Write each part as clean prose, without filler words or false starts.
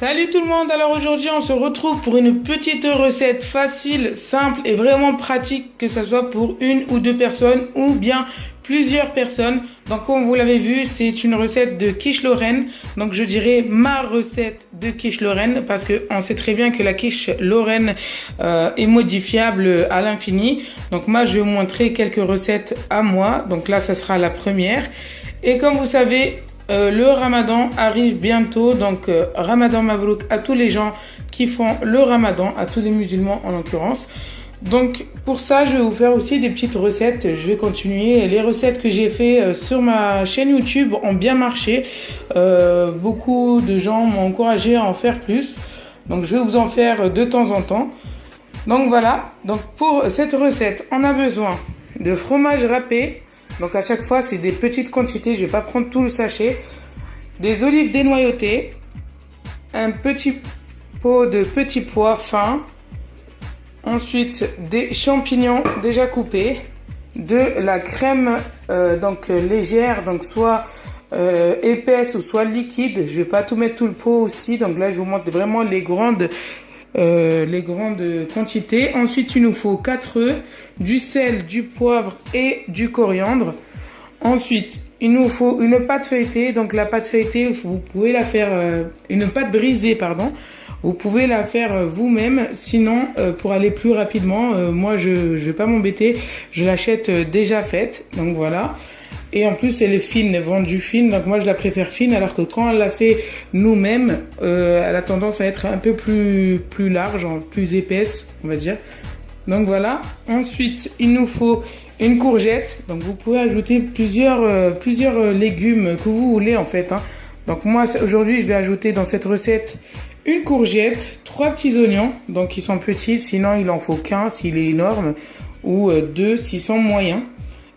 Salut tout le monde, alors aujourd'hui on se retrouve pour une petite recette facile, simple et vraiment pratique, que ce soit pour une ou deux personnes ou bien plusieurs personnes. Donc comme vous l'avez vu, c'est une recette de quiche Lorraine, donc je dirais ma recette de quiche Lorraine parce qu'on sait très bien que la quiche Lorraine est modifiable à l'infini. Donc moi je vais vous montrer quelques recettes à moi, donc là ça sera la première. Et comme vous savez, le Ramadan arrive bientôt, donc Ramadan Mabrouk à tous les gens qui font le Ramadan, à tous les musulmans en l'occurrence. Donc pour ça, je vais vous faire aussi des petites recettes. Je vais continuer. Les recettes que j'ai fait sur ma chaîne YouTube ont bien marché. Beaucoup de gens m'ont encouragé à en faire plus. Donc je vais vous en faire de temps en temps. Donc voilà. Donc pour cette recette, on a besoin de fromage râpé. Donc à chaque fois, c'est des petites quantités. Je ne vais pas prendre tout le sachet. Des olives dénoyautées. Un petit pot de petits pois fins. Ensuite, des champignons déjà coupés. De la crème légère, donc soit épaisse ou soit liquide. Je ne vais pas tout mettre tout le pot aussi. Donc là, je vous montre vraiment les grandes quantités. Ensuite, il nous faut 4 œufs, du sel, du poivre et du coriandre. Ensuite, il nous faut une pâte feuilletée. Donc la pâte feuilletée, vous pouvez la faire, une pâte brisée, pardon. Vous pouvez la faire vous-même. Sinon, pour aller plus rapidement, moi je vais pas m'embêter. Je l'achète déjà faite. Donc voilà. Et en plus, elle est fine, vendue fine. Donc moi, je la préfère fine. Alors que quand on la fait nous-mêmes, elle a tendance à être un peu plus large, plus épaisse, on va dire. Donc voilà. Ensuite, il nous faut une courgette. Donc vous pouvez ajouter plusieurs légumes que vous voulez en fait. Donc moi, aujourd'hui, je vais ajouter dans cette recette une courgette, 3 petits oignons. Donc ils sont petits, sinon il en faut qu'un s'il est énorme. Ou 2 s'ils sont moyens.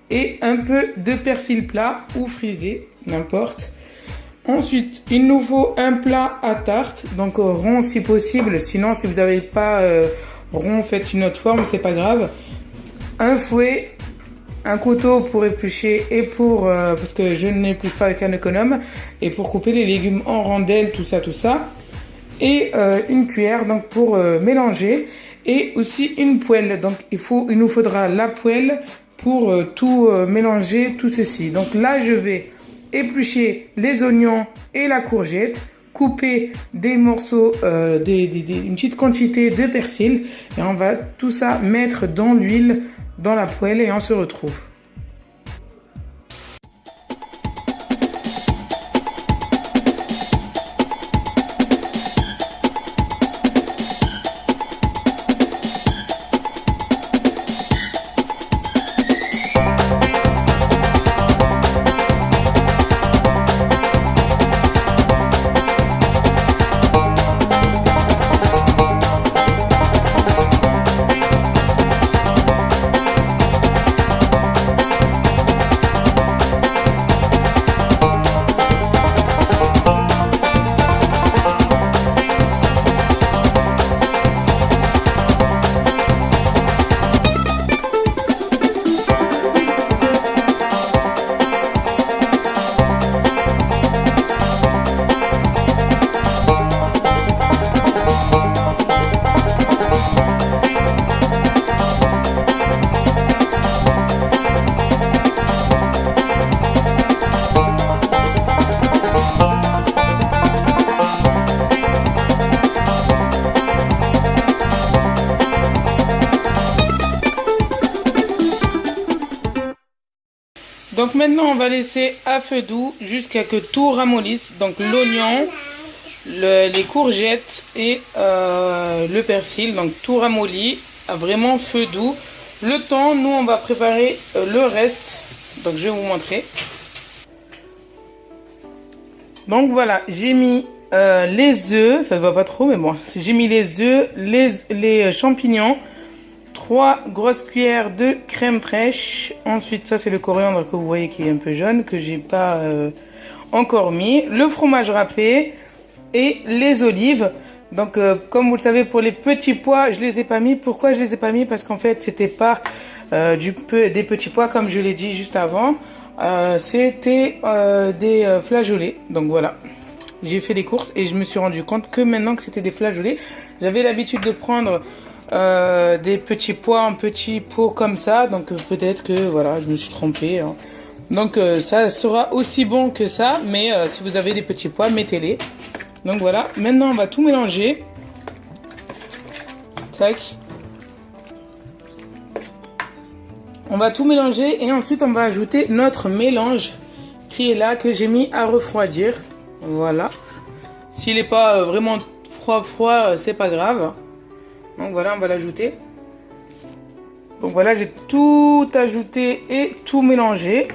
Et un peu de persil plat ou frisé, n'importe. Ensuite, il nous faut un plat à tarte, donc rond si possible. Sinon, si vous n'avez pas rond, faites une autre forme, c'est pas grave. Un fouet, un couteau pour éplucher et parce que je n'épluche pas avec un économe, et pour couper les légumes en rondelles, tout ça. Et une cuillère donc pour mélanger, et aussi une poêle. Donc il nous faudra la poêle pour tout mélanger, tout ceci. Donc là, je vais éplucher les oignons et la courgette, couper des morceaux, une petite quantité de persil, et on va tout ça mettre dans l'huile, dans la poêle, et on se retrouve. Donc maintenant, on va laisser à feu doux jusqu'à que tout ramollisse. Donc l'oignon, les courgettes et le persil. Donc tout ramolli à vraiment feu doux. Le temps, nous, on va préparer le reste. Donc je vais vous montrer. Donc voilà, j'ai mis les œufs. Ça ne va pas trop, mais bon. J'ai mis les œufs, les champignons. 3 grosses cuillères de crème fraîche. Ensuite, ça c'est le coriandre que vous voyez qui est un peu jaune, que j'ai pas encore mis. Le fromage râpé et les olives. Donc comme vous le savez, pour les petits pois, je les ai pas mis. Pourquoi je les ai pas mis? Parce qu'en fait, c'était pas des petits pois comme je l'ai dit juste avant. C'était des flageolets. Donc voilà. j'ai fait les courses et je me suis rendu compte que maintenant que c'était des flageolets, j'avais l'habitude de prendre des petits pois en petits pots comme ça. Donc peut-être que voilà, je me suis trompée. Hein. Donc ça sera aussi bon que ça, mais si vous avez des petits pois, mettez-les. Donc voilà, maintenant on va tout mélanger. Tac. On va tout mélanger et ensuite on va ajouter notre mélange qui est là, que j'ai mis à refroidir. Voilà. S'il n'est pas vraiment froid, c'est pas grave. Donc voilà, on va l'ajouter. Donc voilà, j'ai tout ajouté et tout mélangé.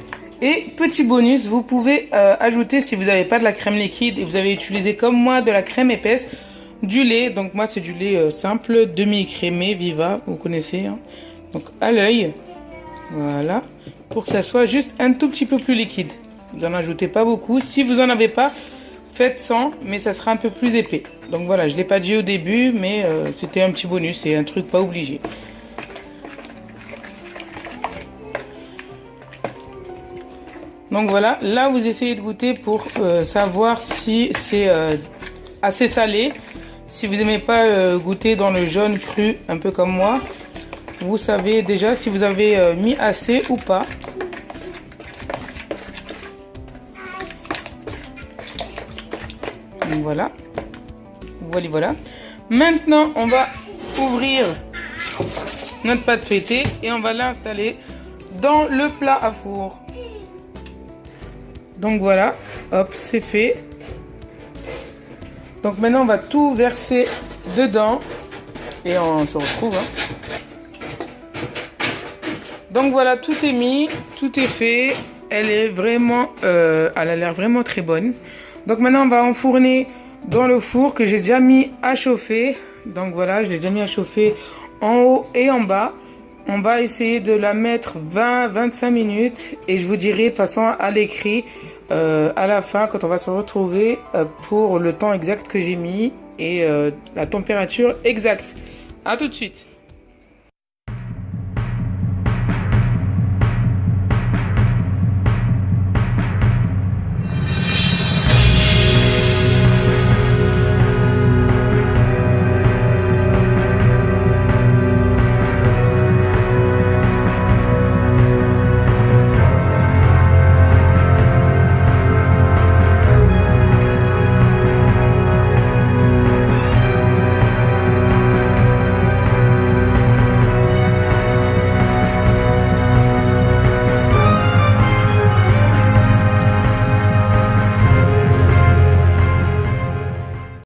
Et petit bonus, vous pouvez ajouter, si vous n'avez pas de la crème liquide et vous avez utilisé comme moi de la crème épaisse, du lait. Donc moi c'est du lait simple, demi-écrémé, Viva, vous connaissez. Hein. Donc à l'œil, voilà, pour que ça soit juste un tout petit peu plus liquide. Vous n'en ajoutez pas beaucoup. Si vous n'en avez pas, faites sans, mais ça sera un peu plus épais. Donc voilà, je ne l'ai pas dit au début, mais c'était un petit bonus, c'est un truc pas obligé. Donc voilà, là vous essayez de goûter pour savoir si c'est assez salé. Si vous n'aimez pas goûter dans le jaune cru, un peu comme moi, vous savez déjà si vous avez mis assez ou pas. Donc voilà. Voilà. Maintenant, on va ouvrir notre pâte feuilletée et on va l'installer dans le plat à four. Donc voilà, hop, c'est fait. Donc maintenant, on va tout verser dedans et on se retrouve. Hein. Donc voilà, tout est mis, tout est fait. Elle est vraiment, elle a l'air vraiment très bonne. Donc maintenant, on va enfourner dans le four que j'ai déjà mis à chauffer. Donc voilà, je l'ai déjà mis à chauffer en haut et en bas. On va essayer de la mettre 20-25 minutes et je vous dirai de toute façon à l'écrit à la fin quand on va se retrouver pour le temps exact que j'ai mis et la température exacte. À tout de suite.